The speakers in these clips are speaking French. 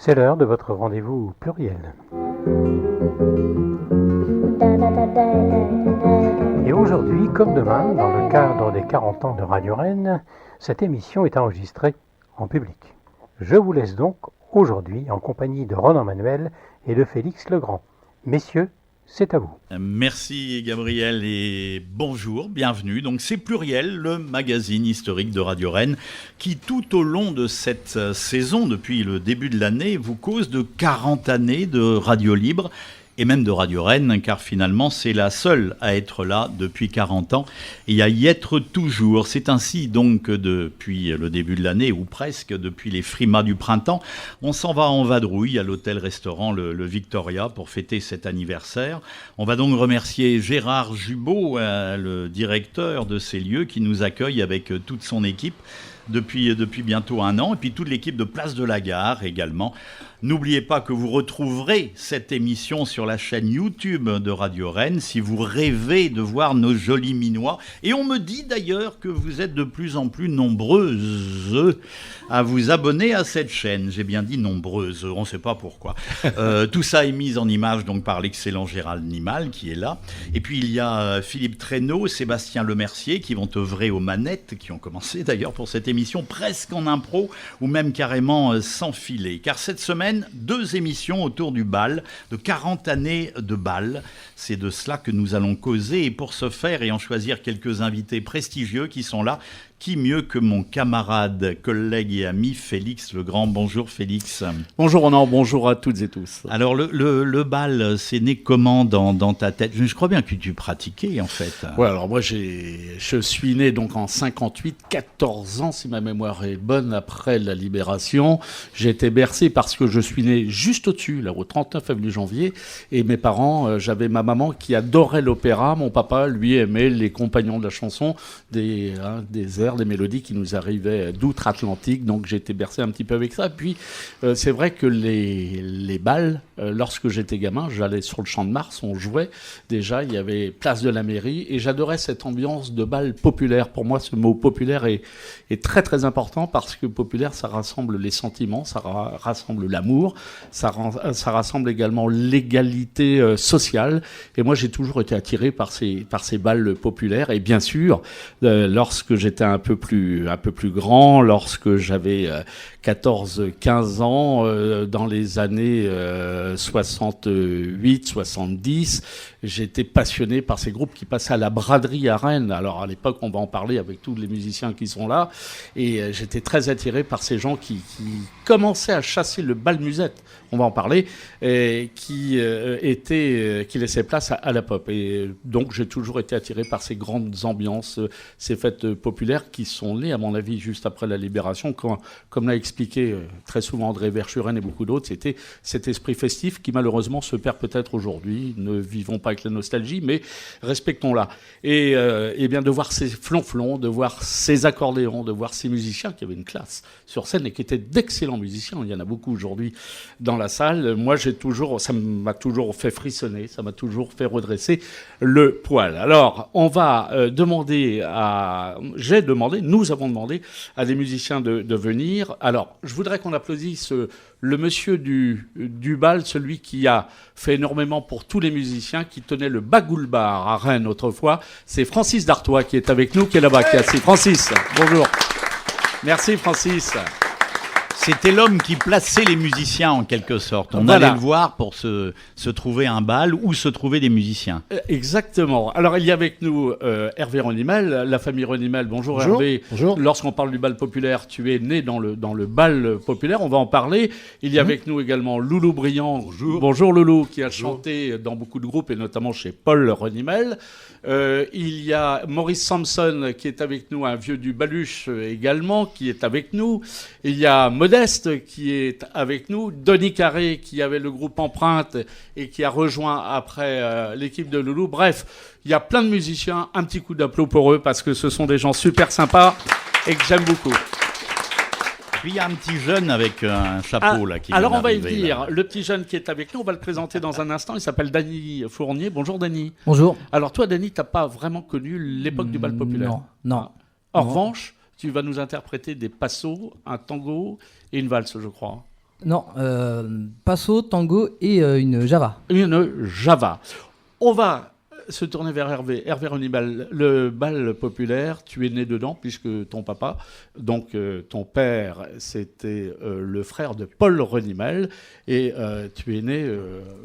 C'est l'heure de votre rendez-vous pluriel. Et aujourd'hui, comme demain, dans le cadre des 40 ans de Radio Rennes, cette émission est enregistrée en public. Je vous laisse donc aujourd'hui en compagnie de Ronan Manuel et de Félix Legrand. Messieurs, c'est à vous. Merci Gabriel et bonjour, bienvenue. Donc c'est Pluriel, le magazine historique de Radio Rennes qui tout au long de cette saison, depuis le début de l'année, vous cause de 40 années de radio libre et même de Radio Rennes, car finalement c'est la seule à être là depuis 40 ans et à y être toujours. C'est ainsi donc que depuis le début de l'année, ou presque depuis les frimas du printemps, on s'en va en vadrouille à l'hôtel-restaurant le Victoria pour fêter cet anniversaire. On va donc remercier Gérard Jubot, le directeur de ces lieux, qui nous accueille avec toute son équipe depuis bientôt un an, et puis toute l'équipe de Place de la Gare également. N'oubliez pas que vous retrouverez cette émission sur la chaîne YouTube de Radio Rennes si vous rêvez de voir nos jolis Minois. Et on me dit d'ailleurs que vous êtes de plus en plus nombreuses à vous abonner à cette chaîne. J'ai bien dit nombreuses, on ne sait pas pourquoi. Tout ça est mis en image donc par l'excellent Gérald Nimal qui est là. Et puis il y a Philippe Traîneau, Sébastien Lemercier qui vont œuvrer aux manettes, qui ont commencé d'ailleurs pour cette émission presque en impro ou même carrément sans filet. Car cette semaine, 2 émissions autour du bal, de 40 années de bal. C'est de cela que nous allons causer et pour ce faire et en choisir quelques invités prestigieux qui sont là. Qui mieux que mon camarade, collègue et ami Félix Legrand. Bonjour Félix. Bonjour Ronan, bonjour à toutes et tous. Alors le bal, c'est né comment dans ta tête ? Je crois bien que tu pratiquais en fait. Ouais, alors moi je suis né donc en 58, 14 ans si ma mémoire est bonne après la libération. J'ai été bercé parce que je suis né juste au-dessus, là au 39 avenue Janvier, et mes parents, j'avais ma maman qui adorait l'opéra, mon papa lui aimait les compagnons de la chanson, des airs, des mélodies qui nous arrivaient d'outre-Atlantique, donc j'ai été bercé un petit peu avec ça. Puis c'est vrai que les bals, lorsque j'étais gamin, j'allais sur le Champ de Mars, on jouait déjà, il y avait place de la mairie, et j'adorais cette ambiance de bal populaire. Pour moi, ce mot populaire est très très important parce que populaire, ça rassemble les sentiments, ça rassemble l'amour, ça rassemble également l'égalité sociale. Et moi, j'ai toujours été attiré par ces bals populaires. Et bien sûr, lorsque j'étais un peu plus grand, lorsque j'avais 14-15 ans, dans les années 68, 70, j'étais passionné par ces groupes qui passaient à la braderie à Rennes. Alors à l'époque, on va en parler avec tous les musiciens qui sont là, et j'étais très attiré par ces gens qui commençaient à chasser le bal musette, on va en parler, et qui laissaient place à la pop. Et donc j'ai toujours été attiré par ces grandes ambiances, ces fêtes populaires qui sont nées, à mon avis, juste après la libération. Comme l'a expliqué très souvent André Verschuren et beaucoup d'autres, c'était cet esprit festif qui malheureusement se perd peut-être aujourd'hui. Ne vivons pas avec la nostalgie, mais respectons-la. Et bien de voir ces flonflons, de voir ces accordéons, de voir ces musiciens qui avaient une classe sur scène et qui étaient d'excellents musiciens. Il y en a beaucoup aujourd'hui dans la salle. Moi, ça m'a toujours fait frissonner, ça m'a toujours fait redresser le poil. Alors, on va nous avons demandé à des musiciens de venir. Alors, je voudrais qu'on applaudisse le monsieur du bal, celui qui a fait énormément pour tous les musiciens, qui tenait le Bagoul Bar à Rennes autrefois. C'est Francis Dartois qui est avec nous, qui est là-bas, qui est assis. Francis, bonjour. Merci Francis. C'était l'homme qui plaçait les musiciens en quelque sorte. On allait le voir pour se trouver un bal ou se trouver des musiciens. Exactement. Alors il y a avec nous Hervé Renimal, la famille Renimal. Bonjour Hervé. Bonjour. Lorsqu'on parle du bal populaire, tu es né dans le bal populaire, on va en parler. Il y a avec nous également Loulou Briand. Bonjour Loulou, qui a chanté dans beaucoup de groupes et notamment chez Paul Renimal. Il y a Maurice Samson qui est avec nous, un vieux du Baluche également, qui est avec nous. Il y a Modeste qui est avec nous. Denis Carré qui avait le groupe Empreinte et qui a rejoint après l'équipe de Loulou. Bref, il y a plein de musiciens. Un petit coup d'applaudissement pour eux parce que ce sont des gens super sympas et que j'aime beaucoup. Puis il y a un petit jeune avec un chapeau là qui vient alors on va y d'arriver, venir. là. Le petit jeune qui est avec nous, on va le présenter dans un instant. Il s'appelle Dany Fournier. Bonjour Dany. Bonjour. Alors toi Dany, t'as pas vraiment connu l'époque du bal populaire. Non. En revanche, tu vas nous interpréter des passos, un tango et une valse, je crois. Non, Passo, Tango et une Java. Une Java. On va se tourner vers Hervé. Hervé Renimal, le bal populaire, tu es né dedans puisque ton papa, donc ton père, c'était le frère de Paul Renimal et tu es né,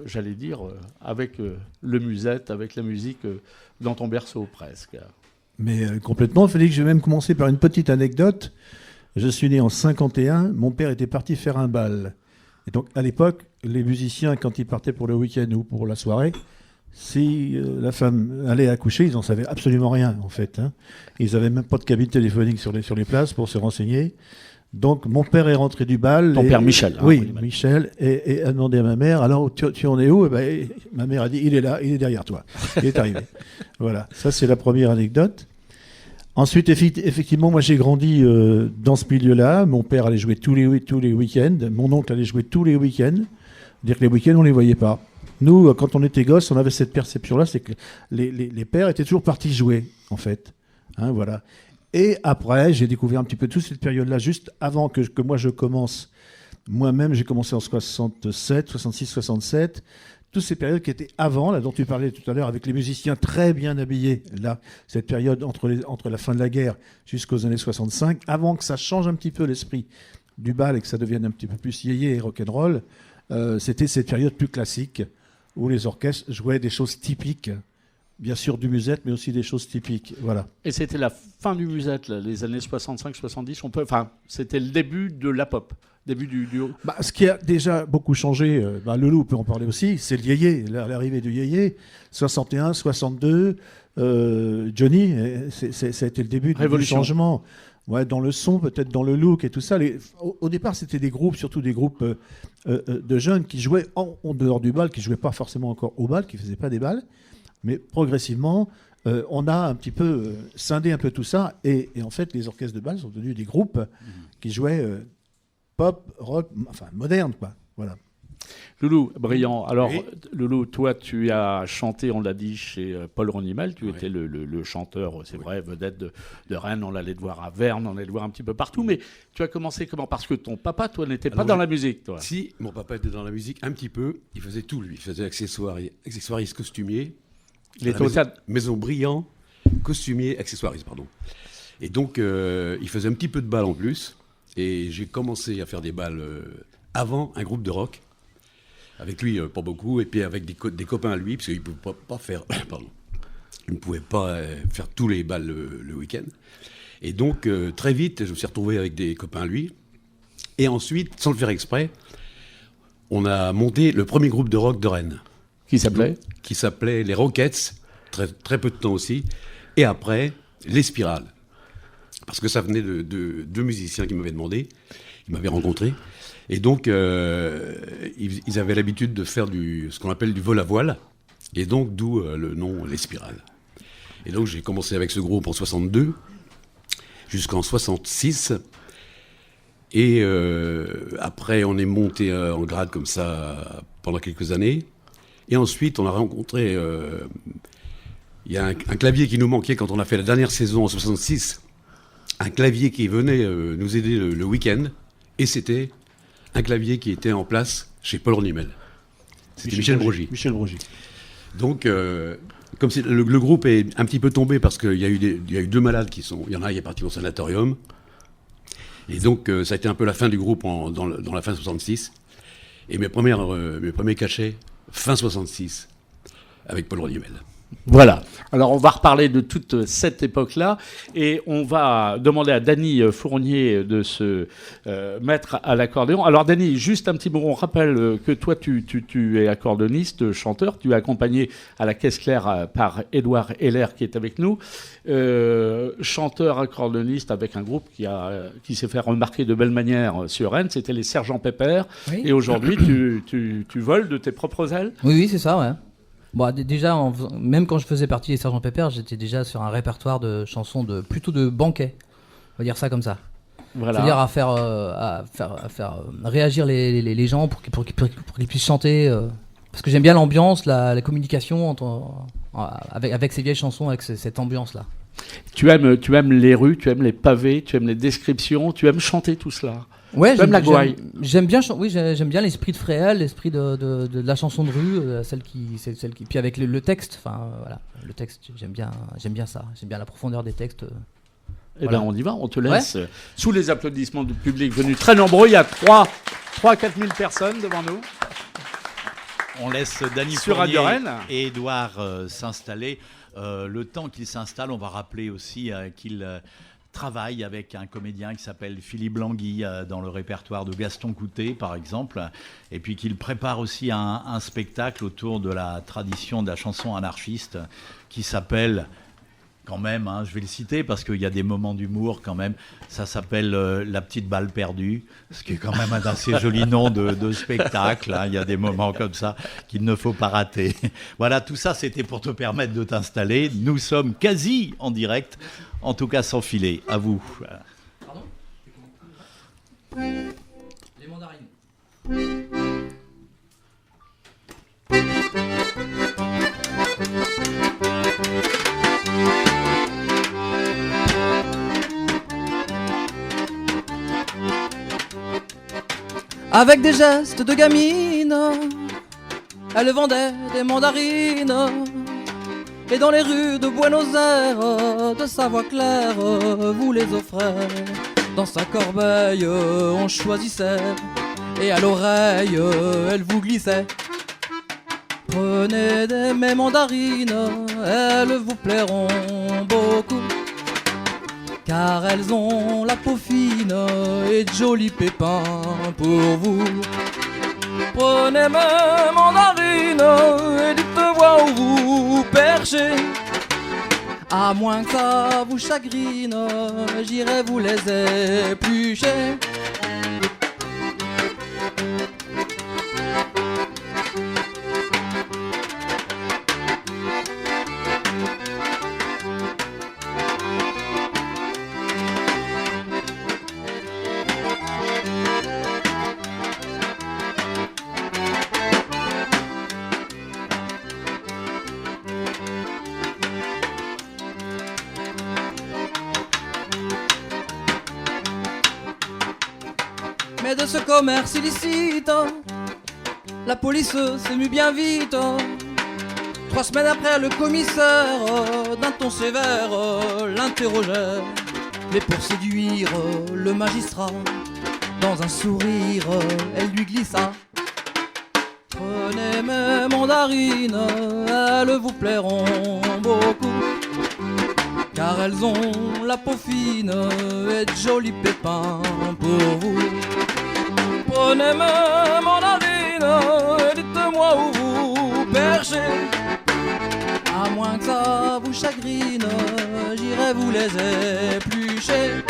j'allais dire, avec le musette, avec la musique dans ton berceau presque. Mais complètement, il fallait que je vais même commencer par une petite anecdote. Je suis né en 51, mon père était parti faire un bal. Et donc à l'époque, les musiciens, quand ils partaient pour le week-end ou pour la soirée, si la femme allait accoucher, ils n'en savaient absolument rien en fait. Ils n'avaient même pas de cabine téléphonique sur les places pour se renseigner. Donc mon père est rentré du bal. Ton père Michel. Oui, Michel, et a demandé à ma mère, alors tu en es où? Ma mère a dit, il est là, il est derrière toi. Il est arrivé. Voilà, ça c'est la première anecdote. Ensuite, effectivement, moi j'ai grandi dans ce milieu-là. Mon père allait jouer tous les week-ends. Mon oncle allait jouer tous les week-ends. Dire que les week-ends, on ne les voyait pas. Nous, quand on était gosses, on avait cette perception-là, c'est que les pères étaient toujours partis jouer, en fait. Voilà. Et après, j'ai découvert un petit peu toute cette période-là, juste avant que moi je commence. Moi-même, j'ai commencé en 67, 66, 67. Toutes ces périodes qui étaient avant, là, dont tu parlais tout à l'heure, avec les musiciens très bien habillés, là, cette période entre la fin de la guerre jusqu'aux années 65, avant que ça change un petit peu l'esprit du bal et que ça devienne un petit peu plus yéyé et rock'n'roll, c'était cette période plus classique où les orchestres jouaient des choses typiques, bien sûr du musette, mais aussi des choses typiques. Voilà. Et c'était la fin du musette, là, les années 65-70. C'était le début de la pop. Début du... Ce qui a déjà beaucoup changé, le loup peut en parler aussi, c'est le yéyé, l'arrivée du yéyé, 61, 62, Johnny, ça a été le début du changement. Ouais, dans le son, peut-être dans le look et tout ça. Au départ, c'était des groupes, surtout des groupes de jeunes qui jouaient en dehors du bal, qui ne jouaient pas forcément encore au bal, qui ne faisaient pas des bals. Mais progressivement, on a un petit peu scindé un peu tout ça. Et en fait, les orchestres de bal sont devenus des groupes qui jouaient pop, rock, enfin moderne, quoi. Voilà. Loulou, brillant. Alors, oui. Loulou, toi, tu as chanté, on l'a dit, chez Paul Renimal. Tu étais le chanteur, c'est vrai, vedette de Rennes. On l'allait te voir à Verne, on allait te voir un petit peu partout. Mais tu as commencé comment? Parce que ton papa, toi, n'était pas dans la musique, toi. Si, mon papa était dans la musique un petit peu. Il faisait tout, lui. Il faisait accessoiriste, costumier. Il était au théâtre. Maison Brillant, costumier, accessoiriste, pardon. Et donc, il faisait un petit peu de bal en plus. Et j'ai commencé à faire des bals avant un groupe de rock. Avec lui, pas beaucoup, et puis avec des copains à lui, parce qu'il ne pouvait pas faire... Pardon. Il ne pouvait pas faire tous les balles le week-end. Et donc, très vite, je me suis retrouvé avec des copains à lui. Et ensuite, sans le faire exprès, on a monté le premier groupe de rock de Rennes. Qui s'appelait? Qui s'appelait les Rockets, très, très peu de temps aussi. Et après, les Spirales. Parce que ça venait de deux musiciens qui m'avaient demandé, ils m'avaient rencontré. Et donc, ils avaient l'habitude de faire ce qu'on appelle du vol à voile. Et donc, d'où le nom Les Spirales. Et donc, j'ai commencé avec ce groupe en 62, jusqu'en 66. Et après, on est monté en grade comme ça pendant quelques années. Et ensuite, on a rencontré... Il y a un clavier qui nous manquait quand on a fait la dernière saison en 66. Un clavier qui venait nous aider le week-end. Et c'était... un clavier qui était en place chez Paul Renimal. C'était Michel Brogy. Donc, comme le groupe est un petit peu tombé parce qu'il y a eu deux malades qui sont... Il y en a qui est parti au sanatorium. Et donc, ça a été un peu la fin du groupe dans la fin 66. Et mes premiers cachets, fin 66, avec Paul Renimal. Voilà. Alors, on va reparler de toute cette époque-là et on va demander à Dany Fournier de se mettre à l'accordéon. Alors, Dany, juste un petit mot. On rappelle que toi, tu es accordéoniste, chanteur. Tu es accompagné à la caisse claire par Édouard Heller qui est avec nous. Chanteur, accordéoniste avec un groupe qui s'est fait remarquer de belle manière sur Rennes. C'était les Sergents Pépère. Oui. Et aujourd'hui, tu voles de tes propres ailes. Oui, c'est ça, ouais. Bon, déjà, même quand je faisais partie des Sergents Pépère, j'étais déjà sur un répertoire de chansons plutôt de banquet. On va dire ça comme ça. Voilà. C'est-à-dire à faire réagir les gens pour qu'ils puissent chanter. Parce que j'aime bien l'ambiance, la communication avec ces vieilles chansons, avec cette ambiance-là. Tu aimes les rues, tu aimes les pavés, tu aimes les descriptions, tu aimes chanter tout cela. Ouais, Comme la gouaille. J'aime bien l'esprit de Fréhel, l'esprit de la chanson de rue, celle qui, puis avec le texte. Enfin, voilà, le texte, j'aime bien ça. J'aime bien la profondeur des textes. Eh Voilà. bien, on y va, on te laisse. Sous les applaudissements du public venu très nombreux, il y a 3-4 000 personnes devant nous. On laisse Dany Sur Fournier Radio Rennes. et Édouard s'installer. Le temps qu'ils s'installent, on va rappeler aussi qu'ils travaillent avec un comédien qui s'appelle Philippe Langui dans le répertoire de Gaston Coutet, par exemple, et puis qu'il prépare aussi un spectacle autour de la tradition de la chanson anarchiste qui s'appelle... Quand même, hein, je vais le citer parce qu'il y a des moments d'humour quand même. Ça s'appelle La petite balle perdue, ce qui est quand même un assez joli nom de spectacle. Hein. Il y a des moments comme ça qu'il ne faut pas rater. Voilà, tout ça c'était pour te permettre de t'installer. Nous sommes quasi en direct, en tout cas sans filet. À vous. Pardon ? Les mandarines. Avec des gestes de gamine, elle vendait des mandarines. Et dans les rues de Buenos Aires, de sa voix claire, vous les offrez. Dans sa corbeille, on choisissait. Et à l'oreille, elle vous glissait. Prenez mes mandarines, elles vous plairont beaucoup. Car elles ont la peau fine et de jolis pépins pour vous. Prenez mes mandarines et dites-moi où vous perchez. À moins que ça vous chagrine, j'irai vous les éplucher. Mais de ce commerce illicite, la police s'est mue bien vite. 3 semaines après, le commissaire, d'un ton sévère, l'interrogeait. Mais pour séduire le magistrat, dans un sourire, elle lui glissa. Prenez mes mandarines, elles vous plairont beaucoup. Car elles ont la peau fine et de jolis pépins pour vous. Prenez mes mandarines et dites-moi où vous perchez. À moins que ça vous chagrine, j'irai vous les éplucher.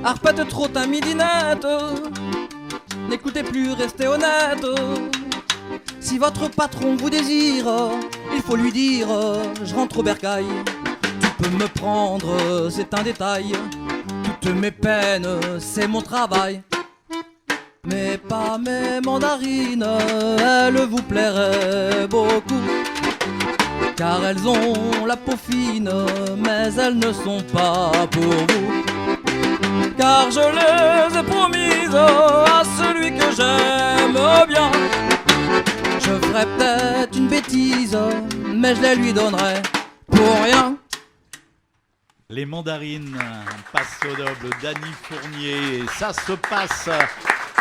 Arpète trop ta midinette, n'écoutez plus, restez honnête. Si votre patron vous désire, il faut lui dire, je rentre au bercail. Tu peux me prendre, c'est un détail. Toutes mes peines, c'est mon travail. Mais pas mes mandarines, elles vous plairaient beaucoup. Car elles ont la peau fine, mais elles ne sont pas pour vous. Car je les ai promises à celui que j'aime bien. Je ferai peut-être une bêtise, mais je les lui donnerai pour rien. Les mandarines passent au double. Dany Fournier, et ça se passe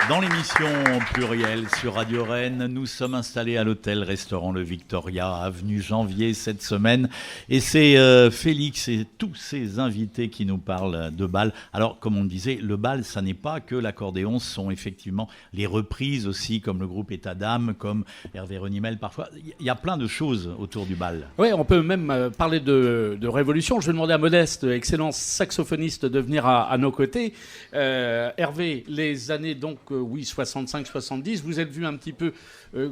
dans l'émission Pluriel sur Radio Rennes. Nous sommes installés à l'hôtel-restaurant Le Victoria, avenue Janvier cette semaine. Et c'est Félix et tous ses invités qui nous parlent de bal. Alors, comme on disait, le bal, ça n'est pas que l'accordéon, ce sont effectivement les reprises aussi, comme le groupe État d'âme, comme Hervé Renimel parfois. Il y a plein de choses autour du bal. Oui, on peut même parler de révolution. Je vais demander à Modeste, excellent saxophoniste, de venir à nos côtés. Hervé, les années donc oui, 65-70, vous êtes vus un petit peu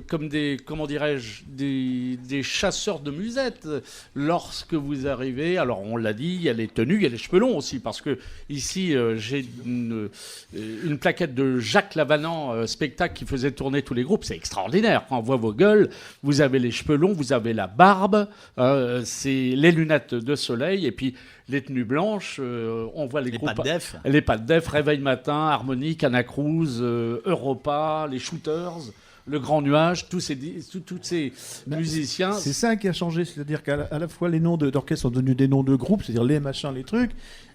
comme des, comment dirais-je, des chasseurs de musettes lorsque vous arrivez. Alors on l'a dit, il y a les tenues, il y a les cheveux longs aussi, parce que ici j'ai une plaquette de Jacques Lavanant, spectacle qui faisait tourner tous les groupes. C'est extraordinaire. Quand on voit vos gueules, vous avez les cheveux longs, vous avez la barbe, c'est les lunettes de soleil et puis les tenues blanches. On voit les groupes. Les Pas de Def, Réveil Matin, Harmonique, Anacruz, Europa, les Shooters, Le Grand Nuage, tous ces musiciens. C'est ça qui a changé, c'est-à-dire qu'à la fois les noms d'orchestres sont devenus des noms de groupes, c'est-à-dire les machins, les trucs,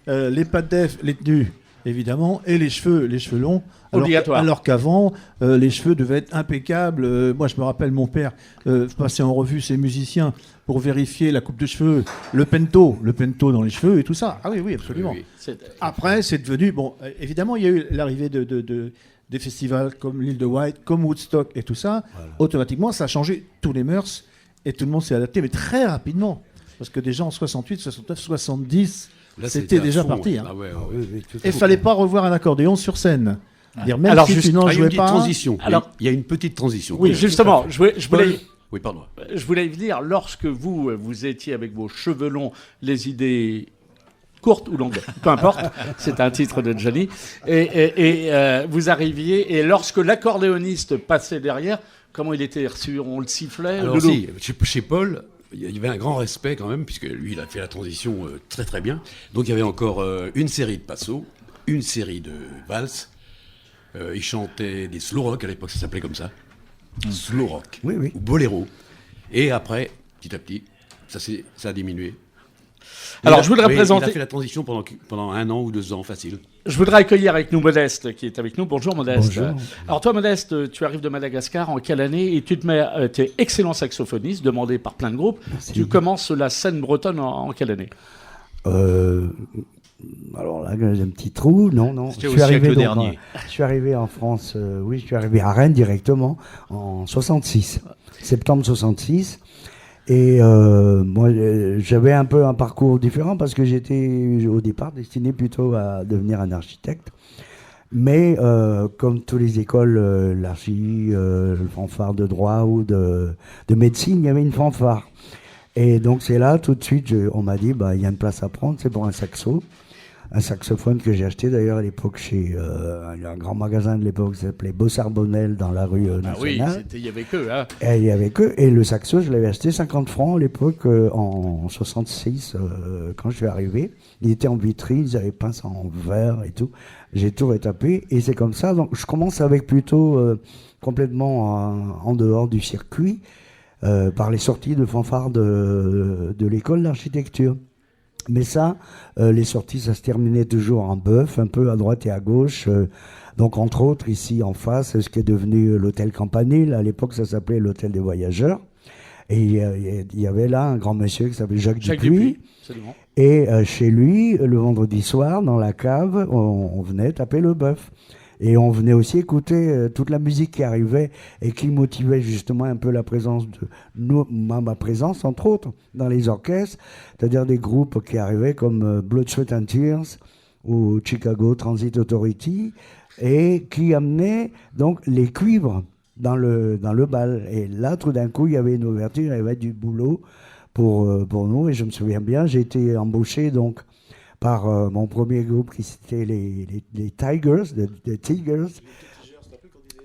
les Pas de Def, les tenues. Évidemment, et les cheveux longs. Alors qu'avant, les cheveux devaient être impeccables. Moi, je me rappelle mon père passer en revue ses musiciens pour vérifier la coupe de cheveux, le pento dans les cheveux et tout ça. Ah oui, absolument. Oui. Après, c'est devenu... Bon, évidemment, il y a eu l'arrivée des festivals comme l'Île de Wight, comme Woodstock et tout ça. Voilà. Automatiquement, ça a changé tous les mœurs et tout le monde s'est adapté, mais très rapidement. Parce que déjà en 68, 69, 70... Là, c'était déjà parti. Hein. Ah ouais, et il ne fallait pas revoir un accordéon sur scène. Dire, même si tu n'en jouais pas... Transition. Alors, il y a une petite transition. Oui, justement, je voulais... Oui, pardon. Je voulais dire, lorsque vous étiez avec vos cheveux longs, les idées courtes ou longues, peu importe, c'est un titre de Johnny, et vous arriviez, et lorsque l'accordéoniste passait derrière, comment il était reçu? On le sifflait? Alors chez Paul... Il y avait un grand respect quand même, puisque lui, il a fait la transition très très bien. Donc il y avait encore une série de passos, une série de valses. Il chantait des slow rock, à l'époque ça s'appelait comme ça. Slow rock, ou boléro. Et après, petit à petit, ça a diminué. Alors je voudrais présenter... Il a fait la transition pendant 1 an ou 2 ans, facile. Je voudrais accueillir avec nous Modeste, qui est avec nous. Bonjour Modeste. Bonjour. Alors toi Modeste, tu arrives de Madagascar en quelle année? Et tu es excellent saxophoniste, demandé par plein de groupes. Merci. Tu commences la scène bretonne en quelle année? Alors là, j'ai un petit trou. Non. C'était au siècle dernier. Je suis arrivé en France, je suis arrivé à Rennes directement en 66, septembre 66. Et moi, j'avais un peu un parcours différent parce que j'étais au départ destiné plutôt à devenir un architecte. Mais comme toutes les écoles, l'archi, le fanfare de droit ou de médecine, il y avait une fanfare. Et donc c'est là, tout de suite, on m'a dit, il y a une place à prendre, c'est pour un saxo. Un saxophone que j'ai acheté d'ailleurs à l'époque chez un grand magasin de l'époque qui s'appelait Bossard-Bonnel dans la rue Nationale. Ah oui, il y avait que. Hein. Et il y avait que. Et le saxo, je l'avais acheté 50 francs à l'époque en 66 quand je suis arrivé. Il était en vitrine, ils avaient peint ça en verre et tout. J'ai tout retapé et c'est comme ça. Donc je commence avec plutôt complètement en dehors du circuit par les sorties de fanfare de l'école d'architecture. Mais ça, les sorties, ça se terminait toujours en bœuf, un peu à droite et à gauche. Donc, entre autres, ici en face, ce qui est devenu l'hôtel Campanile. À l'époque, ça s'appelait l'hôtel des voyageurs. Et il y avait là un grand monsieur qui s'appelait Jacques Dupuis. Et chez lui, le vendredi soir, dans la cave, on venait taper le bœuf. Et on venait aussi écouter toute la musique qui arrivait et qui motivait justement un peu la présence ma présence, entre autres, dans les orchestres, c'est-à-dire des groupes qui arrivaient comme Blood, Sweat and Tears ou Chicago Transit Authority et qui amenaient donc les cuivres dans le bal. Et là, tout d'un coup, il y avait une ouverture, il y avait du boulot pour nous. Et je me souviens bien, j'ai été embauché donc par mon premier groupe qui c'était les Tigers, les Tigers.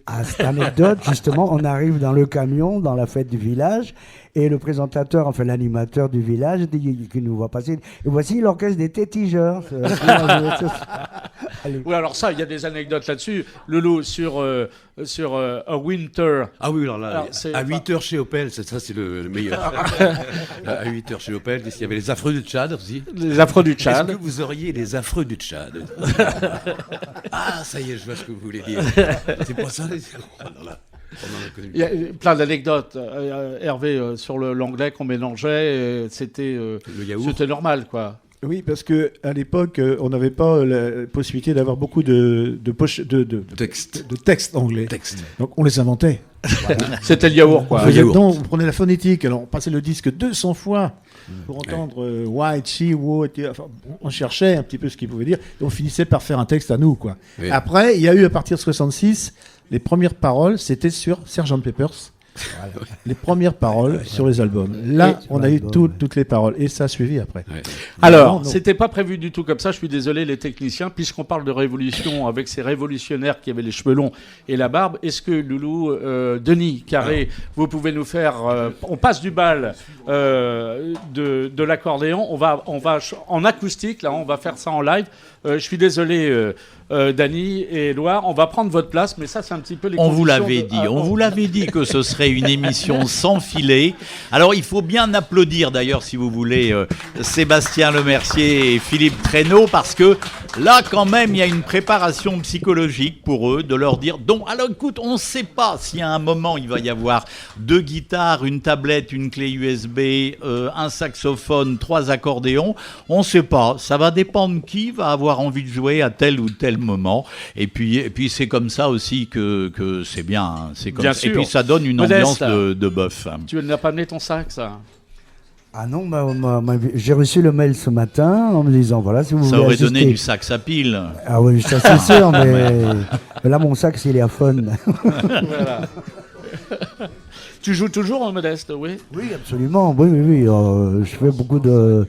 À cette anecdote, justement, on arrive dans le camion, dans la fête du village, et le présentateur, enfin l'animateur du village, qui nous voit passer, et voici l'orchestre des Tigers. Oui, alors ça, il y a des anecdotes là-dessus. Lolo, sur A Winter. Ah oui, alors là, à 8h chez Opel, ça c'est le meilleur. À 8h chez Opel, il y avait les affreux du Tchad aussi. Les affreux du Tchad. Est-ce que vous auriez les affreux du Tchad? Ah, ça y est, je vois ce que vous voulez dire. C'est pas ça. Il y a plein d'anecdotes, Hervé, sur l'anglais qu'on mélangeait. C'était normal, quoi. Oui, parce que à l'époque, on n'avait pas la possibilité d'avoir beaucoup de textes anglais. Donc on les inventait. Voilà. C'était le yaourt, quoi. On prenait la phonétique, alors on passait le disque 200 fois pour entendre White, She, Wo, enfin, on cherchait un petit peu ce qu'il pouvait dire, et on finissait par faire un texte à nous, quoi. Oui. Après, il y a eu à partir de 66, les premières paroles, c'était sur Sgt Pepper's. Voilà. Les premières paroles sur les albums. Là, on a eu toutes les paroles et ça a suivi après. Ouais. Alors, c'était pas prévu du tout comme ça. Je suis désolé, les techniciens, puisqu'on parle de révolution avec ces révolutionnaires qui avaient les cheveux longs et la barbe. Est-ce que Loulou, Denis Carré, vous pouvez nous faire on passe du bal de l'accordéon. On va en acoustique. Là, on va faire ça en live. Je suis désolé. Dany et Édouard, on va prendre votre place, mais ça c'est un petit peu les On vous conditions l'avait dit, on vous l'avait dit que ce serait une émission sans filet. Alors il faut bien applaudir d'ailleurs, si vous voulez, Sébastien Lemercier et Philippe Traîneau, parce que là quand même il y a une préparation psychologique pour eux, de leur dire, donc alors écoute, on ne sait pas si à un moment il va y avoir 2 guitares, une tablette, une clé USB, un saxophone, 3 accordéons, on ne sait pas, ça va dépendre qui va avoir envie de jouer à tel ou tel moment, et puis c'est comme ça aussi que c'est bien, hein. C'est comme bien ça. sûr. Et puis ça donne une Modeste, ambiance de bœuf. Tu n'as pas amené ton sac, ça? Ah non, j'ai reçu le mail ce matin en me disant, voilà, si vous Ça voulez aurait assister... donné du sax à pile. Ah oui, ça c'est sûr, mais là mon sac c'est à fun. Voilà. Tu joues toujours, Modeste, oui? Oui, absolument, oui. Je fais beaucoup de...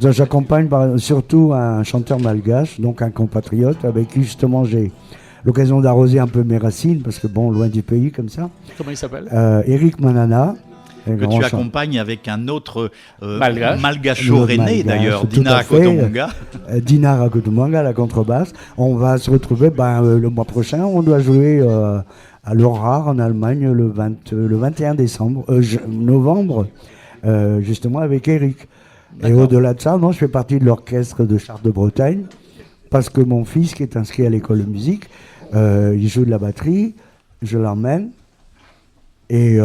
J'accompagne surtout un chanteur malgache, donc un compatriote, avec qui justement j'ai l'occasion d'arroser un peu mes racines, parce que bon, loin du pays comme ça. Comment il s'appelle? Eric Manana. Que tu accompagnes avec un autre Malgache. rené d'ailleurs, Dina Rakotomanga. Dina Rakotomanga, la contrebasse. On va se retrouver le mois prochain, on doit jouer à l'Aurore en Allemagne le 21 novembre, justement avec Eric. Et au-delà de ça, je fais partie de l'orchestre de Chartres de Bretagne, parce que mon fils, qui est inscrit à l'école de musique, il joue de la batterie, je l'emmène, et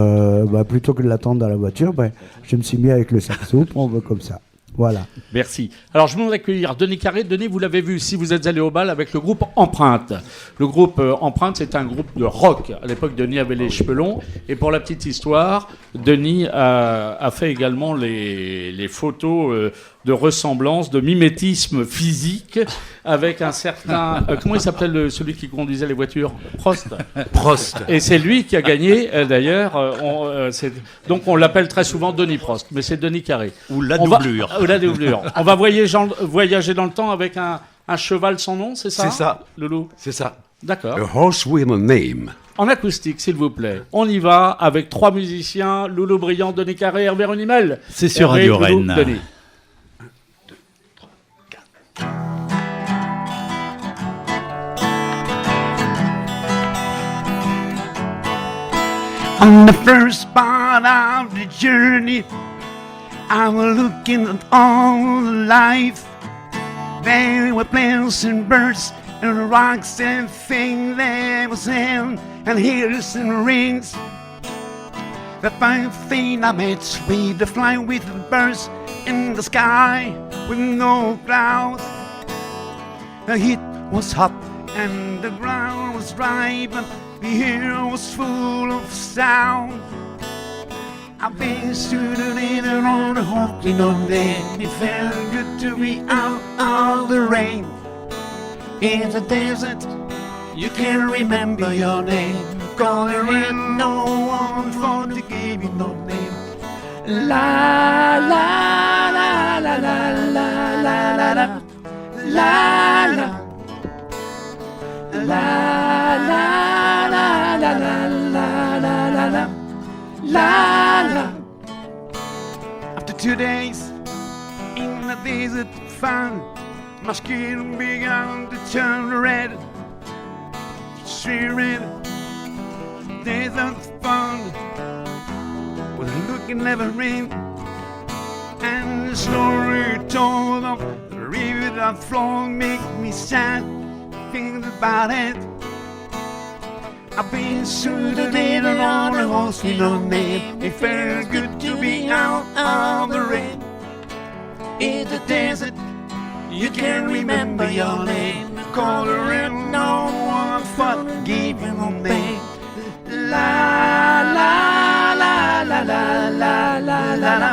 plutôt que de l'attendre dans la voiture, je me suis mis avec le saxo, comme ça. Voilà. Merci. Alors, je voudrais accueillir Denis Carré. Denis, vous l'avez vu si vous êtes allé au bal avec le groupe Empreinte. Le groupe Empreinte, c'est un groupe de rock. À l'époque, Denis avait les cheveux longs. Et pour la petite histoire, Denis a fait également les photos de ressemblance, de mimétisme physique avec un certain... comment il s'appelle celui qui conduisait les voitures? Prost. Prost. Et c'est lui qui a gagné, d'ailleurs. Donc on l'appelle très souvent Denis Prost, mais c'est Denis Carré. Ou la doublure. La doublure. On va voyager dans le temps avec un cheval sans nom, c'est ça? C'est ça. Loulou? C'est ça. D'accord. A horse with a name. En acoustique, s'il vous plaît. On y va avec 3 musiciens, Loulou Briand, Denis Carré, Hervé Runimel. C'est sur Hervé, Radio Loulou, Rennes. Denis. On the first part of the journey, I was looking at all the life. There were plants and birds and rocks and things that was sand and hills and rings. The fine thing I met with the flying with the birds in the sky with no clouds. The heat was hot and the ground was dry, but the air was full of sound. I've been student on the walking on there. It felt good to be out of the rain. In the desert, you can't remember your name. Cause there ain't no one for to give you no name. La la la la la la la la la la la. La la la la la la la la la la la. After 2 days in the desert fun, my skin began to turn red. She red, desert fun was looking never rain. And the story told of the river that flowed make me sad. Thinking about it, I've been through the day and all the horse in on me. It felt good to be out of the rain. In the desert, you can't remember your name. Call her and no one forgive you no name. La la la la la la la la la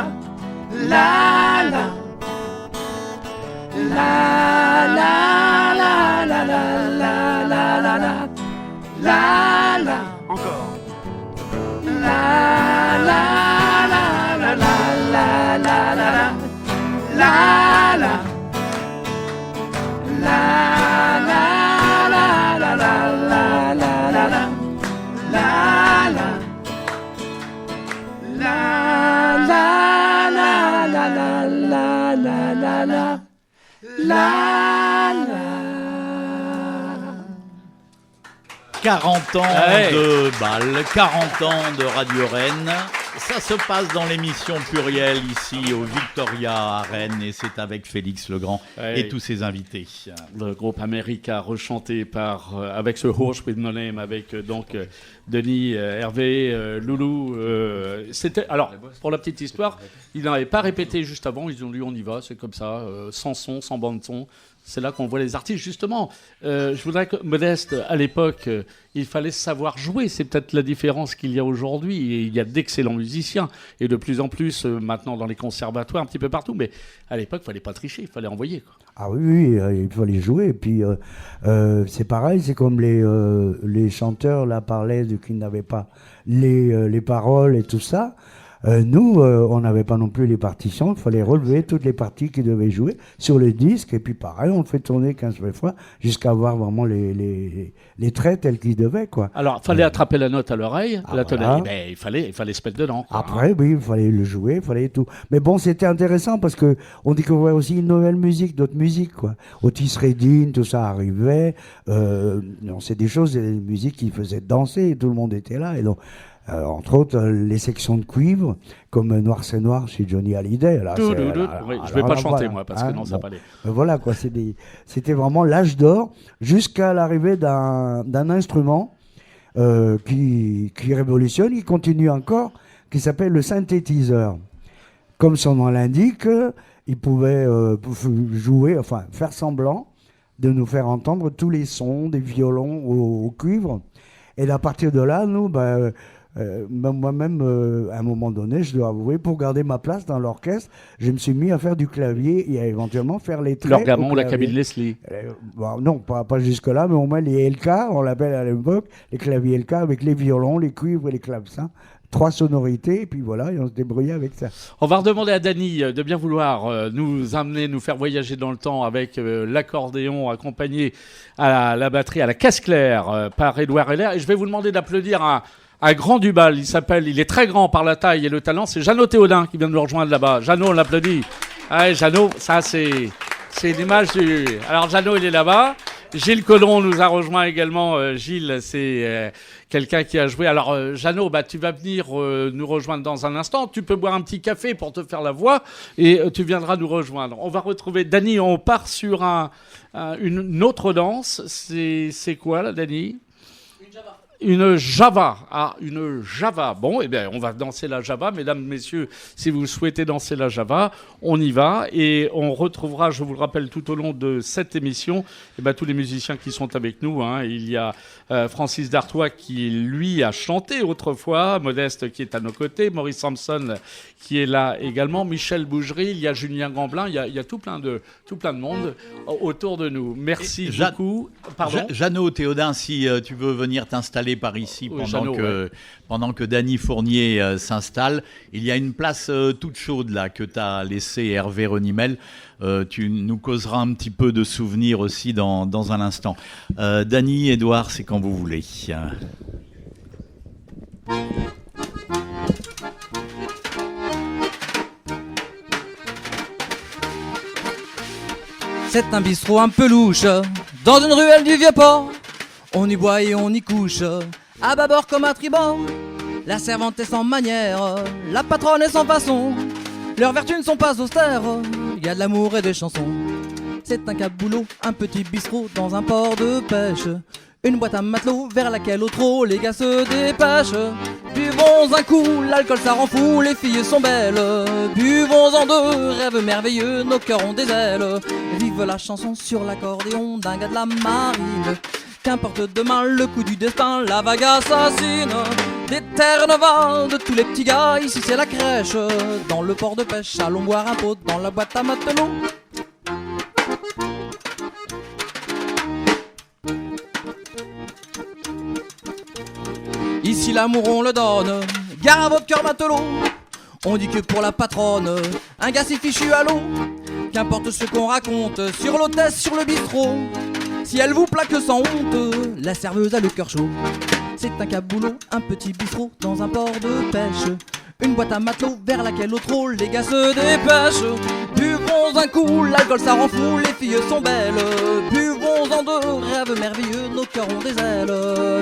La la. La la la la la la la la la. La la. Encore. La la la la la la la la. La la. La la la la la la la la la. La la. La la la la la la la la la. La la. 40 ans de bal, 40 ans de Radio Rennes. Ça se passe dans l'émission Pluriel ici au Victoria à Rennes et c'est avec Félix Legrand et tous ses invités. Le groupe America rechanté par avec ce Horse with No Name avec donc Denis, Hervé, Loulou. C'était alors pour la petite histoire, ils n'avaient pas répété juste avant, ils ont dit on y va, c'est comme ça, sans son, sans bande son. C'est là qu'on voit les artistes. Justement, je voudrais que, Modeste, à l'époque, il fallait savoir jouer. C'est peut-être la différence qu'il y a aujourd'hui. Et il y a d'excellents musiciens. Et de plus en plus, maintenant, dans les conservatoires, un petit peu partout. Mais à l'époque, il ne fallait pas tricher, il fallait envoyer, quoi. Ah oui, il fallait jouer. Et puis, c'est pareil, c'est comme les chanteurs là, parlaient qu'ils n'avaient pas les paroles et tout ça. Nous, on n'avait pas non plus les partitions, il fallait relever toutes les parties qui devaient jouer sur le disque, et puis pareil, on le fait tourner 15 fois jusqu'à avoir vraiment les traits tels qu'ils devaient, quoi. Alors, il fallait attraper la note à l'oreille, voilà. Ben, il fallait se mettre dedans, quoi. Après, oui, il fallait le jouer, il fallait tout. Mais bon, c'était intéressant parce que on découvrait aussi une nouvelle musique, d'autres musiques, quoi. Otis Redding, tout ça arrivait. C'est des choses, des musiques qui faisaient danser, et tout le monde était là, et donc... entre autres, les sections de cuivre, comme Noir c'est Noir chez Johnny Hallyday. Là, oui, je ne vais pas chanter, moi, parce que non, ça bon. pas aller. Voilà, quoi, c'était vraiment l'âge d'or, jusqu'à l'arrivée d'un instrument qui révolutionne, qui continue encore, qui s'appelle le synthétiseur. Comme son nom l'indique, il pouvait jouer, enfin, faire semblant de nous faire entendre tous les sons des violons au cuivre. Et à partir de là, nous, moi-même, à un moment donné, je dois avouer, pour garder ma place dans l'orchestre, je me suis mis à faire du clavier et à éventuellement faire les traits. L'orgamon ou la cabine Leslie non, pas jusque-là, mais au moins les LK, on l'appelle à l'époque, les claviers LK avec les violons, les cuivres et les clavecins. 3 sonorités, et puis voilà, et on se débrouillait avec ça. On va redemander à Dany de bien vouloir nous amener, nous faire voyager dans le temps avec l'accordéon accompagné à la batterie, à la caisse claire par Édouard Heller. Et je vais vous demander d'applaudir un grand du bal. Il est très grand par la taille et le talent. C'est Jeannot Théodin qui vient de nous rejoindre là-bas. Jeannot, on l'applaudit. Ah, Jeannot, ça c'est l'image du... Alors Jeannot, il est là-bas. Gilles Colomb nous a rejoint également. Gilles, c'est quelqu'un qui a joué. Alors, Jeannot, tu vas venir nous rejoindre dans un instant. Tu peux boire un petit café pour te faire la voix et tu viendras nous rejoindre. On va retrouver Dany. On part sur une autre danse. C'est quoi, là, Dany ? Une java. Ah, une java. Bon, eh bien, on va danser la java. Mesdames, messieurs, si vous souhaitez danser la java, on y va. Et on retrouvera, je vous le rappelle, tout au long de cette émission, tous les musiciens qui sont avec nous. Il y a Francis Dartois qui, lui, a chanté autrefois. Modeste qui est à nos côtés. Maurice Samson qui est là également. Michel Bougerie. Il y a Julien Gamblin. Il y a tout plein de monde autour de nous. Merci beaucoup. Pardon. Jeannot Théodin, si tu veux venir t'installer par ici pendant que Dany Fournier s'installe. Il y a une place toute chaude là que t'as laissé Hervé Renimel. Tu nous causeras un petit peu de souvenirs aussi dans un instant. Dany, Édouard, c'est quand vous voulez. C'est un bistrot un peu louche, dans une ruelle du Vieux-Port. On y boit et on y couche, à bâbord comme à tribord. La servante est sans manière, la patronne est sans façon. Leurs vertus ne sont pas austères, y a de l'amour et des chansons. C'est un caboulot, un petit bistrot dans un port de pêche. Une boîte à matelot vers laquelle au trot les gars se dépêchent. Buvons un coup, l'alcool ça rend fou, les filles sont belles. Buvons en deux, rêves merveilleux, nos cœurs ont des ailes. Vive la chanson sur l'accordéon d'un gars de la marine. Qu'importe demain le coup du destin, la vague assassine. des terres novas, de tous les petits gars, ici c'est la crèche. Dans le port de pêche, allons boire un pot dans la boîte à matelot. Ici l'amour on le donne, gare à votre cœur matelot. On dit que pour la patronne, un gars c'est fichu à l'eau. Qu'importe ce qu'on raconte, sur l'hôtesse, sur le bistrot, si elle vous plaque sans honte, la serveuse a le cœur chaud. C'est un caboulot, un petit bistrot dans un port de pêche. Une boîte à matelot vers laquelle au trot les gars se dépêchent. Buvons un coup, l'alcool ça rend fou, les filles sont belles. Buvons en deux, rêves merveilleux, nos cœurs ont des ailes.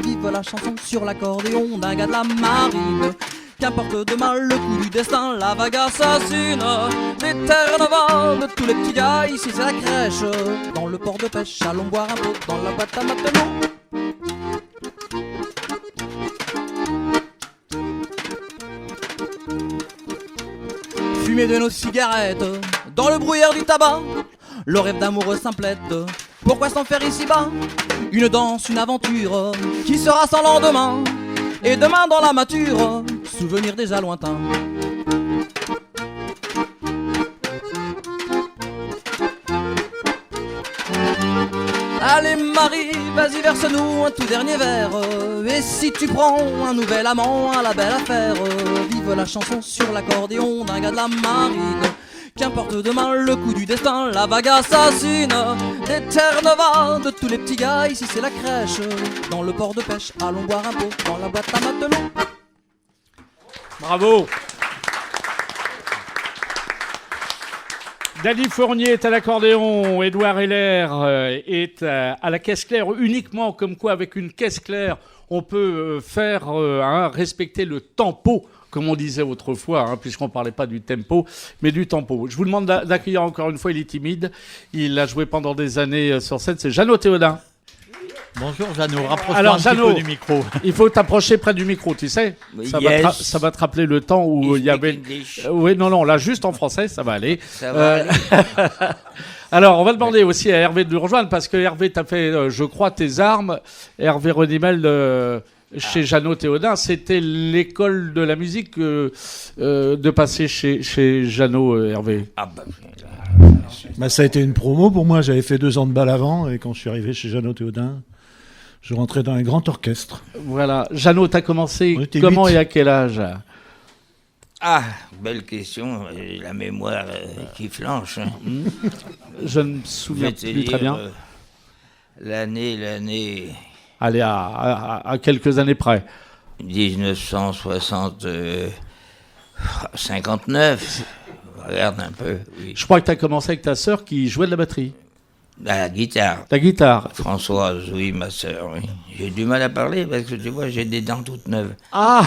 Vive la chanson sur l'accordéon d'un gars de la marine. Qu'importe demain le coup du destin, la vague assassine. Des terres novas, de tous les petits gars, ici c'est la crèche. Dans le port de pêche, allons boire un pot dans la boîte à matelot. Fumer de nos cigarettes, dans le brouillard du tabac, le rêve d'amoureux simplette, pourquoi s'en faire ici-bas? Une danse, une aventure, qui sera sans lendemain, et demain dans la mature, souvenir déjà lointain. Allez Marie, vas-y verse-nous un tout dernier verre. Et si tu prends un nouvel amant, à la belle affaire. Vive la chanson sur l'accordéon d'un gars de la marine. Qu'importe demain le coup du destin, la vague assassine. Des terres novas, de tous les petits gars, ici c'est la crèche. Dans le port de pêche, allons boire un pot dans la boîte à matelot. Bravo. Danny Fournier est à l'accordéon, Édouard Heller est à la caisse claire, uniquement comme quoi avec une caisse claire on peut faire respecter le tempo, comme on disait autrefois, puisqu'on ne parlait pas du tempo, mais du tempo. Je vous demande d'accueillir encore une fois, il est timide, il a joué pendant des années sur scène, c'est Jeannot Théodin. Bonjour Jeannot, rapproche-toi un petit peu du micro. Il faut t'approcher près du micro, tu sais. Ça va te rappeler le temps où il y avait... Oui, non, là, juste en français, ça va aller. Ça va aller. Alors, on va demander aussi à Hervé de nous rejoindre, parce que Hervé, t'as fait, je crois, tes armes. Hervé Renimel chez Jeannot Théodin, c'était l'école de la musique de passer chez Jeannot, Hervé. Ça a été une promo pour moi, j'avais fait 2 ans de bal avant, et quand je suis arrivé chez Jeannot Théodin, je rentrais dans un grand orchestre. Voilà. Jeannot, t'as commencé comment 8. Et à quel âge? Ah, belle question. La mémoire qui flanche. Je ne me souviens plus très bien. L'année... Allez, à quelques années près. 59. Regarde un peu. Oui. Je crois que tu as commencé avec ta sœur qui jouait de la batterie. La guitare. La guitare. Françoise, oui, ma sœur, oui. J'ai du mal à parler parce que tu vois, j'ai des dents toutes neuves. Ah.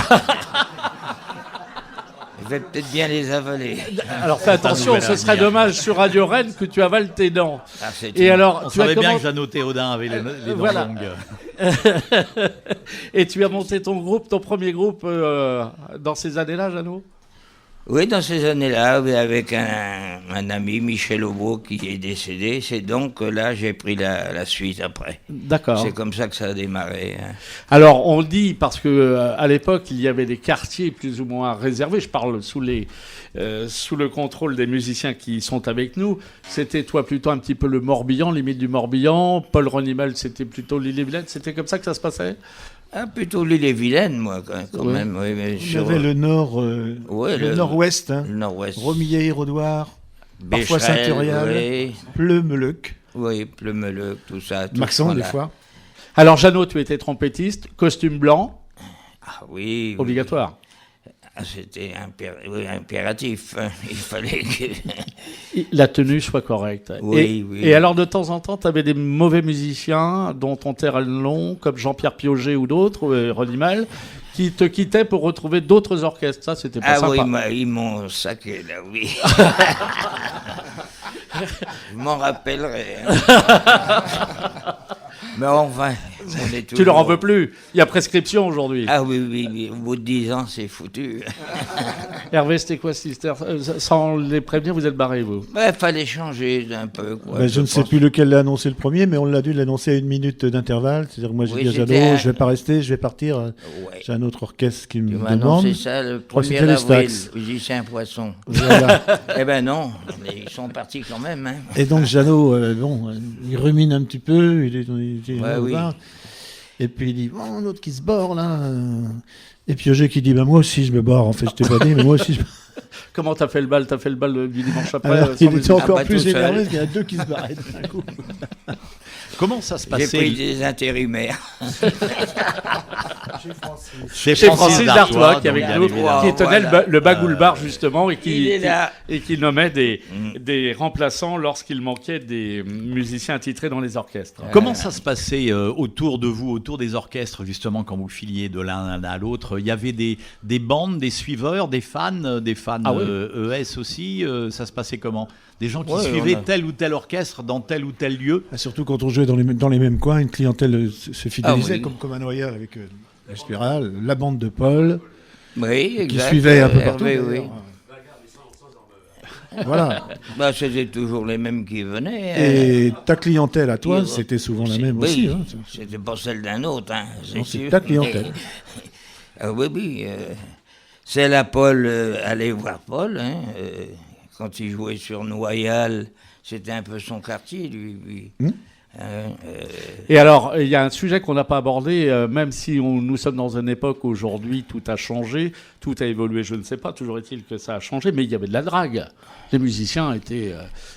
Je vais peut-être bien les avaler. Alors fais attention, ce serait dommage sur Radio Rennes que tu avales tes dents. On savait bien que Jeannot Théodin avait les dents longues. Et tu as monté ton premier groupe dans ces années-là, Jeannot? Oui, dans ces années-là, avec un ami, Michel Aubeau, qui est décédé. C'est donc que là, j'ai pris la suite après. D'accord. C'est comme ça que ça a démarré. Alors, on dit, parce qu'à l'époque, il y avait des quartiers plus ou moins réservés. Je parle sous le contrôle des musiciens qui sont avec nous. C'était toi plutôt un petit peu le Morbihan, limite du Morbihan. Paul Renimel, c'était plutôt l'Ille-et-Vilaine. C'était comme ça que ça se passait? Plutôt l'Ille-et-Vilaine, moi, quand même. Oui, mais il y avait le nord, le nord-ouest. Le nord-ouest. Romillet, Rodoir, parfois Saint-Urial, Pleumeleuc. Oui, Pleumeleuc, tout ça. Maxent, des fois. Alors, Jeannot, tu étais trompettiste, costume blanc. Ah oui. Obligatoire. C'était impératif. Il fallait que la tenue soit correcte. Oui. Et alors, de temps en temps, tu avais des mauvais musiciens, dont ton terrain long, comme Jean-Pierre Piauget ou d'autres, Renimel, qui te quittaient pour retrouver d'autres orchestres. Ça, c'était pas sympa. Ah oui, ils m'ont saqué, là, oui. Je m'en rappellerai. Mais enfin, on est toujours... Tu leur en veux plus. Il y a prescription aujourd'hui. Ah oui. Au bout de 10 ans, c'est foutu. Hervé, c'était quoi cette histoire? Sans les prévenir, vous êtes barré, vous? Ouais, fallait changer un peu. Quoi, Ben, je ne sais plus lequel l'a annoncé le premier, mais on l'a dû l'annoncer à 1 minute d'intervalle. C'est-à-dire que moi, j'ai dit à Jeannot, je vais pas rester, je vais partir. Ouais. J'ai un autre orchestre qui me demande. C'est ça, le 1er avril, j'ai c'est un poisson. Voilà. Eh ben non, ils sont partis quand même. Hein. Et donc Jeannot, il rumine un petit peu, il est oui. Et puis il dit, bon, l'autre qui se bord là. Et puis Auger qui dit, bah, moi aussi je me bord, en fait, je t'ai pas dit, mais moi aussi je... Comment t'as fait le bal? T'as fait le bal du dimanche après? Alors, il était encore plus énervé, parce qu'il y a 2 qui se barraient d'un coup. Comment ça se passait? J'ai pris des intérimaires. C'est Francis Dartois qui, avec nous, qui tenait le Bagoule Bar justement et qui nommait des remplaçants lorsqu'il manquait des musiciens titrés dans les orchestres. Comment ça se passait autour de vous, autour des orchestres justement quand vous filiez de l'un à l'autre? Il y avait des bandes, des suiveurs, des fans ES aussi. Ça se passait comment? Des gens qui suivaient tel ou tel orchestre dans tel ou tel lieu? Surtout quand on jouait dans les mêmes coins, une clientèle se fidélisait comme à Noyères avec la Spirale, la bande de Paul, qui suivait un peu partout. Oui. Voilà. Bah, c'était toujours les mêmes qui venaient. Et ta clientèle à toi, c'était souvent la même aussi. Hein. C'était pas celle d'un autre. Hein, c'est ta clientèle. Oui. C'est la Paul, allez voir Paul. Hein, quand il jouait sur Noyal, c'était un peu son quartier, lui. Et alors, il y a un sujet qu'on n'a pas abordé, même si nous sommes dans une époque où aujourd'hui tout a changé, tout a évolué, je ne sais pas, toujours est-il que ça a changé, mais il y avait de la drague. Les musiciens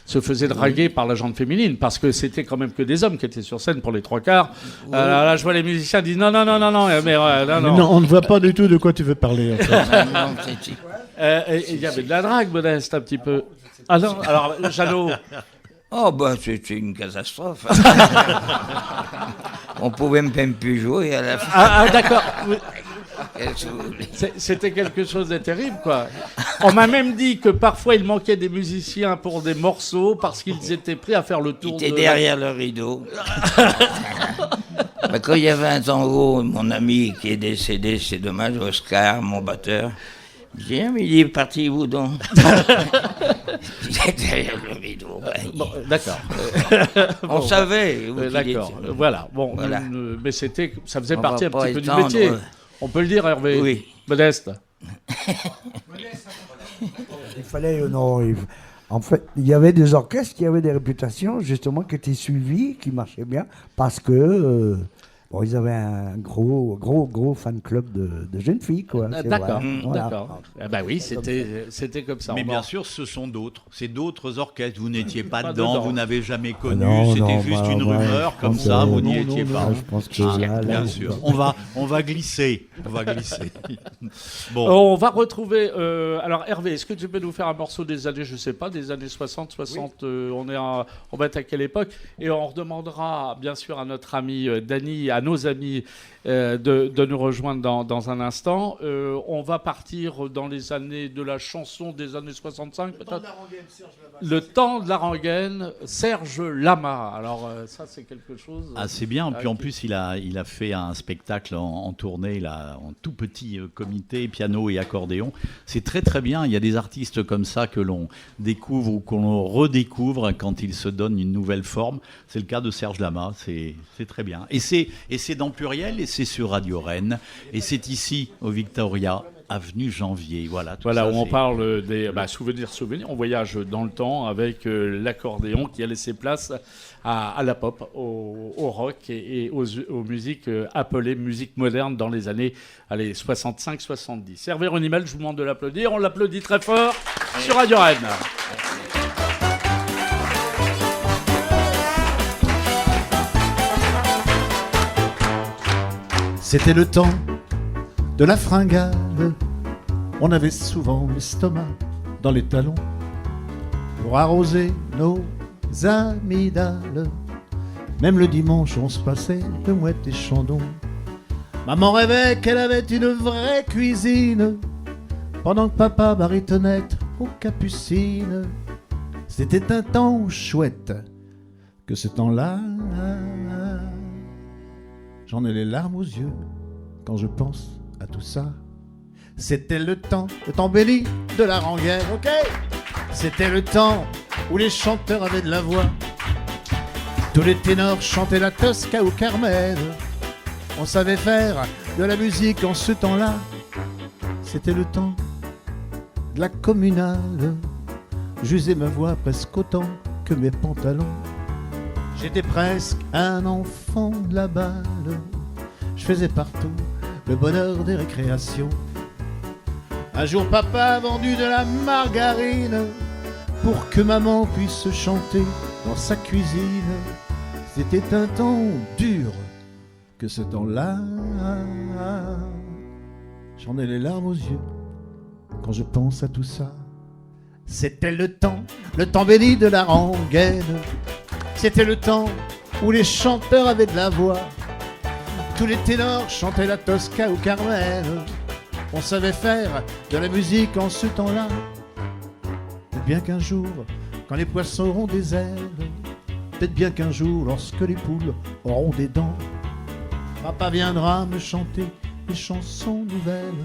se faisaient draguer par la gente féminine, parce que c'était quand même que des hommes qui étaient sur scène pour les 3/4. Là, je vois les musiciens dire non, mais non. On ne voit pas du tout de quoi tu veux parler. En fait. Il y avait de la drague, Modeste, un petit peu. Ah non, alors, Jeannot... Oh, bah, c'était une catastrophe. On pouvait même plus jouer à la fin. Ah d'accord. C'était quelque chose de terrible, quoi. On m'a même dit que parfois il manquait des musiciens pour des morceaux parce qu'ils étaient prêts à faire le tour. Ils étaient derrière le rideau. Bah, quand il y avait un tango, mon ami qui est décédé, c'est dommage, Oscar, mon batteur, mais il est parti où donc? Il est derrière le rideau. Bon, d'accord. On savait. D'accord. Voilà. Bon, voilà. Mais ça faisait partie un petit peu du métier. On peut le dire, Hervé. Oui. Modeste. Il fallait en fait, il y avait des orchestres qui avaient des réputations justement qui étaient suivies, qui marchaient bien parce que ils avaient un gros fan club de jeunes filles, quoi. D'accord, voilà. d'accord. Bah oui, c'était comme ça. Mais bien sûr, ce sont d'autres. C'est d'autres orchestres. Vous n'étiez pas dedans, vous n'avez jamais connu. Non, c'était juste une rumeur comme ça. Vous n'y étiez pas. Je pense que bien sûr. On va glisser. Bon. On va retrouver. Alors Hervé, est-ce que tu peux nous faire un morceau des années, je sais pas, des années 60, oui. On va être à quelle époque? Et on redemandera bien sûr à notre ami Dany, à nos amis de nous rejoindre dans un instant. On va partir dans les années de la chanson des années 65, peut-être. Le temps de la rengaine, Serge Lama. Alors ça, c'est quelque chose... Ah, c'est bien. Puis en plus, il a fait un spectacle en tournée, là, en tout petit comité, piano et accordéon. C'est très très bien. Il y a des artistes comme ça que l'on découvre ou qu'on redécouvre quand ils se donnent une nouvelle forme. C'est le cas de Serge Lama. C'est très bien. Et c'est dans Pluriel et c'est sur Radio Rennes. Et c'est ici, au Victoria, avenue Janvier. Voilà, ça, où on parle des souvenirs. On voyage dans le temps avec l'accordéon qui a laissé place à la pop, au rock et aux musiques appelées musique moderne dans les années 65-70. Hervé Renimel, je vous demande de l'applaudir. On l'applaudit très fort sur Radio Rennes. C'était le temps de la fringale. On avait souvent l'estomac dans les talons pour arroser nos amygdales. Même le dimanche, on se passait de mouettes et chandons. Maman rêvait qu'elle avait une vraie cuisine pendant que papa baritonnait aux capucines. C'était un temps chouette que ce temps-là. J'en ai les larmes aux yeux quand je pense à tout ça. C'était le temps béni de la rengaine, ok. C'était le temps où les chanteurs avaient de la voix. Tous les ténors chantaient la Tosca ou Carmen. On savait faire de la musique en ce temps-là. C'était le temps de la communale. J'usais ma voix presque autant que mes pantalons. J'étais presque un enfant de la balle. Je faisais partout le bonheur des récréations. Un jour papa a vendu de la margarine pour que maman puisse chanter dans sa cuisine. C'était un temps dur que ce temps-là. J'en ai les larmes aux yeux quand je pense à tout ça. C'était le temps béni de la rengaine. C'était le temps où les chanteurs avaient de la voix. Tous les ténors chantaient la Tosca ou Carmen. On savait faire de la musique en ce temps-là. Peut-être bien qu'un jour, quand les poissons auront des ailes, peut-être bien qu'un jour, lorsque les poules auront des dents, papa viendra me chanter des chansons nouvelles.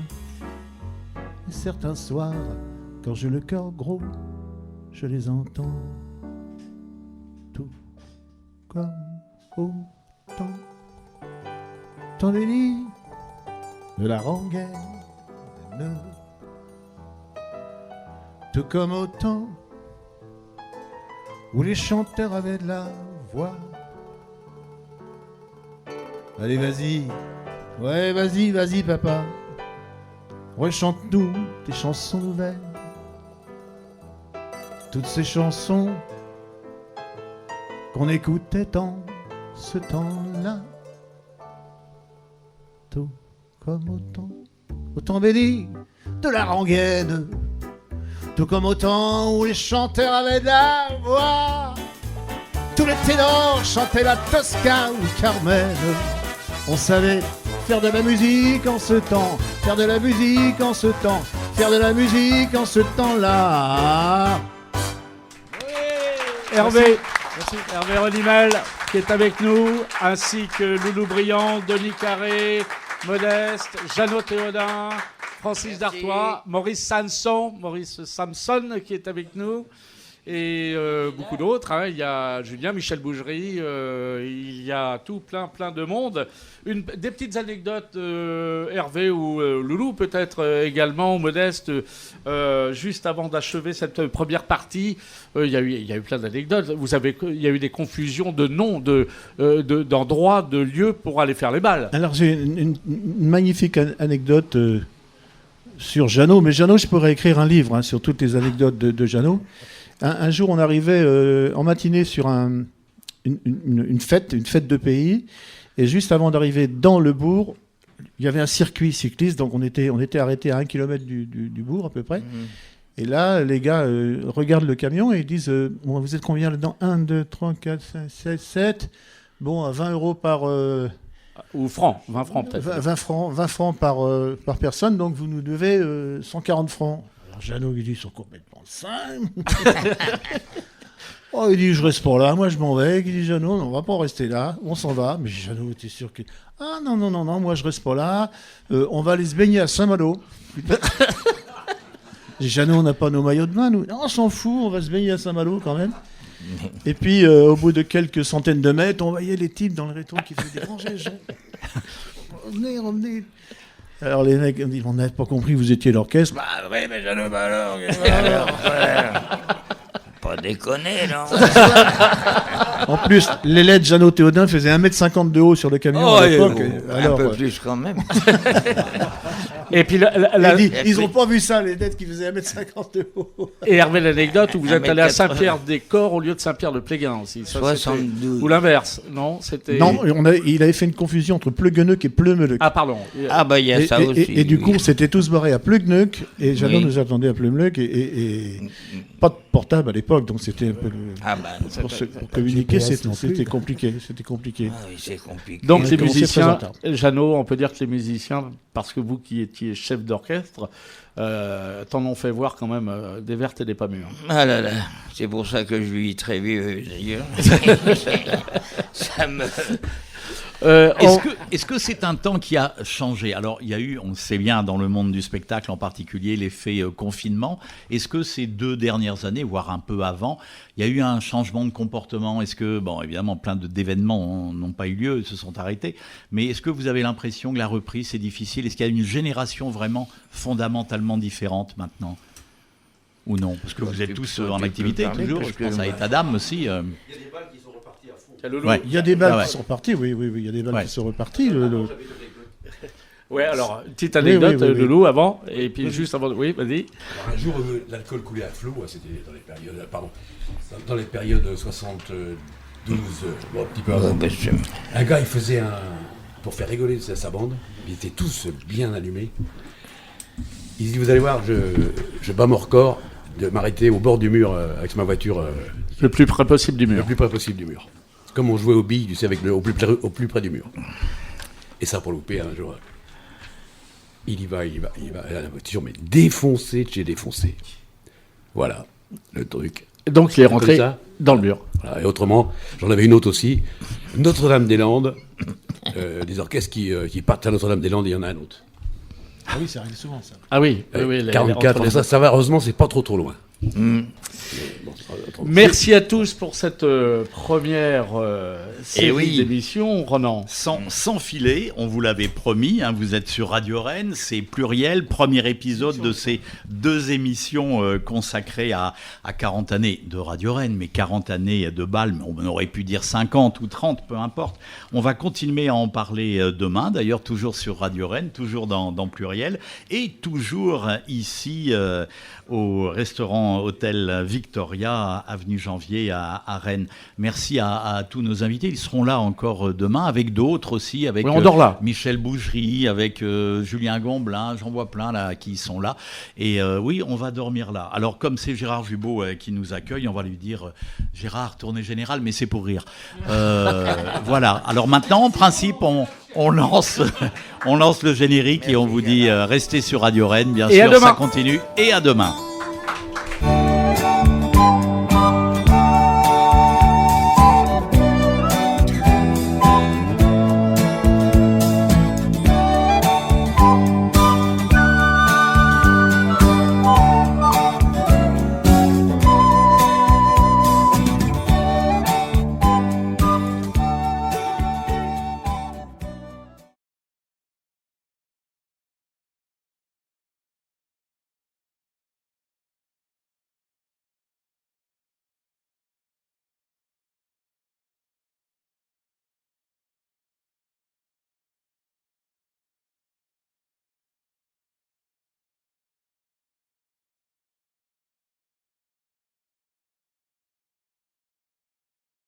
Et certains soirs, quand j'ai le cœur gros, je les entends tout comme au temps des lits de la rengaine. Tout comme au temps où les chanteurs avaient de la voix. Allez, vas-y, ouais, vas-y, papa, rechante-nous tes chansons nouvelles. Toutes ces chansons qu'on écoutait en ce temps-là. Tout comme au temps béni de la rengaine. Tout comme au temps où les chanteurs avaient de la voix. Tous les ténors chantaient la Tosca ou Carmen. On savait faire de la musique en ce temps, faire de la musique en ce temps, faire de la musique en ce temps-là. Hervé, Hervé Renimel qui est avec nous, ainsi que Loulou Briand, Denis Carré, Modeste, Jeannot Théodin, Francis Dartois, Maurice Samson qui est avec nous, et beaucoup d'autres. Hein. Il y a Julien, Michel Bougerie, il y a tout plein de monde. Des petites anecdotes, Hervé ou Loulou peut-être également, ou Modeste, juste avant d'achever cette première partie. Il y a eu plein d'anecdotes. Il y a eu des confusions de noms, d'endroits, de lieux pour aller faire les balles. Alors j'ai une magnifique anecdote sur Jeannot, mais Jeannot, je pourrais écrire un livre sur toutes les anecdotes de Jeannot. Un jour, on arrivait en matinée sur une fête de pays, et juste avant d'arriver dans le bourg, il y avait un circuit cycliste, donc on était arrêté à 1 kilomètre du bourg à peu près. Et là, les gars regardent le camion et ils disent bon, vous êtes combien là-dedans? 1, 2, 3, 4, 5, 6, 7. Bon, à 20 euros par... ou francs, 20 francs peut-être. 20 francs par personne, donc vous nous devez 140 francs. Alors Jeannot, il dit, ils sont complètement simples. Oh, il dit, je reste pas là, moi je m'en vais. Il dit, Jeannot, on va pas en rester là, on s'en va. Mais Jeannot était sûr que... Ah non, moi je reste pas là, on va aller se baigner à Saint-Malo. Jeannot, on n'a pas nos maillots de bain, nous. Non, on s'en fout, on va se baigner à Saint-Malo quand même. Et puis, au bout de quelques centaines de mètres, on voyait les types dans le rétro qui faisaient des rangées. Revenez. Alors les mecs, on n'avait pas compris, vous étiez l'orchestre. Bah oui, mais Jeannot, alors. Pas déconner, non. En plus, les LED Jeannot Théodin faisaient 1m50 de haut sur le camion à l'époque. Un peu plus quand même. Et puis ils n'ont pas vu ça, les dettes qui faisaient 1m50 de haut. Et Hervé, l'anecdote où vous êtes allé à Saint-Pierre-des-Corps au lieu de Saint-Pierre-le-Pléguin aussi. Ça, 72. Ou l'inverse, non? Non, il avait fait une confusion entre Pleugueneuc et Pleumeleuc. Ah, pardon. Ah, bah il y a ça aussi. Et du coup, c'était tous barrés à Pleugueneuc et Jeannot nous attendait à Pleumeleuc et pas de portable à l'époque, donc c'était un peu... pour communiquer, c'était compliqué. Ah oui, c'est compliqué. Donc les musiciens, Jeannot, on peut dire que les musiciens, parce que vous qui étiez chef d'orchestre, t'en ont fait voir quand même des vertes et des pas mûres. Ah là là, c'est pour ça que je lui ai très vieux d'ailleurs. Ça me... Est-ce que c'est un temps qui a changé? Alors, il y a eu, on le sait bien, dans le monde du spectacle en particulier, l'effet confinement. Est-ce que ces 2 dernières années, voire un peu avant, il y a eu un changement de comportement? Est-ce que, bon, évidemment, plein d'événements n'ont pas eu lieu, se sont arrêtés, mais est-ce que vous avez l'impression que la reprise, c'est difficile? Est-ce qu'il y a une génération vraiment fondamentalement différente maintenant? Ou non? Parce que vous êtes tous en activité toujours, je pense à état d'âme aussi. Il y a des balles qui sont reparties à fond. Ouais. Il y a des balles qui sont reparties, oui, il y a des balles qui sont reparties. Ouais, alors, petite anecdote, Loulou, avant, et puis juste avant... Oui, vas-y. Alors, un jour, l'alcool coulait à flot, c'était dans les périodes 72, un petit peu avant. Un gars, il faisait pour faire rigoler sa bande, ils étaient tous bien allumés. Il dit, vous allez voir, je bats mon record de m'arrêter au bord du mur avec ma voiture. Le plus près possible du mur. Le plus près possible du mur. C'est comme on jouait aux billes, tu sais, au plus près du mur. Et ça, pour louper, un jour, il y va à la voiture, mais défoncé de chez défoncé. Voilà, le truc. Et donc, il est rentré dans le mur. Voilà, et autrement, j'en avais une autre aussi. Notre-Dame-des-Landes, des orchestres qui partent à Notre-Dame-des-Landes, il y en a un autre. Ah oui, ça arrive souvent, ça. Ah oui, 44, ça va, heureusement, c'est pas trop loin. Merci à tous pour cette première série d'émissions, Ronan. Sans filet, on vous l'avait promis, hein, vous êtes sur Radio Rennes, c'est Pluriel, premier épisode de ces 2 émissions consacrées à 40 années de Radio Rennes, mais 40 années de bal, mais on aurait pu dire 50 ou 30, peu importe. On va continuer à en parler demain, d'ailleurs toujours sur Radio Rennes, toujours dans Pluriel, et toujours ici au restaurant Hôtel Victoria, avenue Janvier à Rennes. Merci à tous nos invités. Ils seront là encore demain, avec d'autres aussi, avec Michel Bougerie, avec Julien Gomblin, j'en vois plein là qui sont là. Et oui, on va dormir là. Alors comme c'est Gérard Jubaud qui nous accueille, on va lui dire Gérard, tournée générale, mais c'est pour rire. Voilà. Alors maintenant, en principe, on lance le générique et on vous dit restez sur Radio Rennes, bien sûr, ça continue. Et à demain.